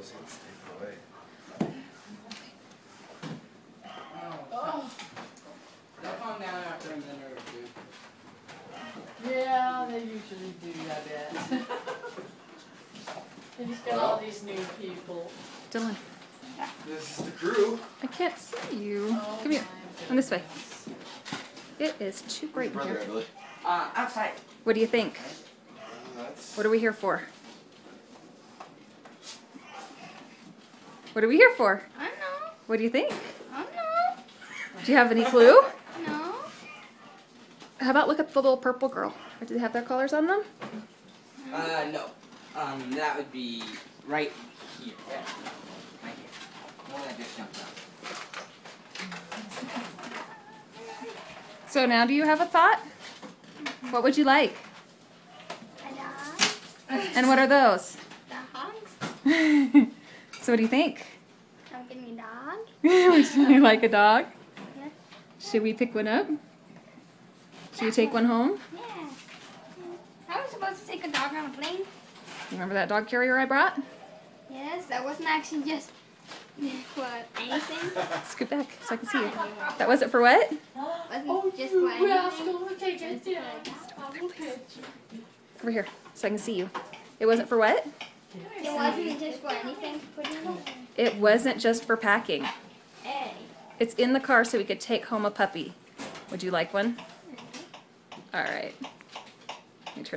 those things taken away. Oh. They'll calm down after a minute or two. Yeah, they usually do, I bet. And he's got all these new people. Dylan, This is the crew. I can't see you. Oh, Come here. my Come this way. goodness. It is too bright in Brother, here. I believe. Outside. What do you think? That's. What are we here for? What are we here for? I don't know. What do you think? I don't know. Do you have any clue? No. How about look at the little purple girl? Or do they have their colors on them? No. That would be right here. Yeah. Right here. The one that just jumped out. So now do you have a thought? What would you like? A dog. And what are those? Dogs. So what do you think? I'm getting a dog. Would you like a dog? Yeah. Should we pick one up? Should we take one home? Yeah. I was supposed to take a dog on a plane. Remember that dog carrier I brought? Yes, that wasn't actually just what anything. Scoot back so I can see you. That wasn't for what? Wasn't just for We asked anything. him to take it down. Okay. Over here so I can see you. It wasn't for what? It wasn't just for anything to put in it. It wasn't just for packing. Hey. It's in the car so we could take home a puppy. Would you like one? All right. Let me turn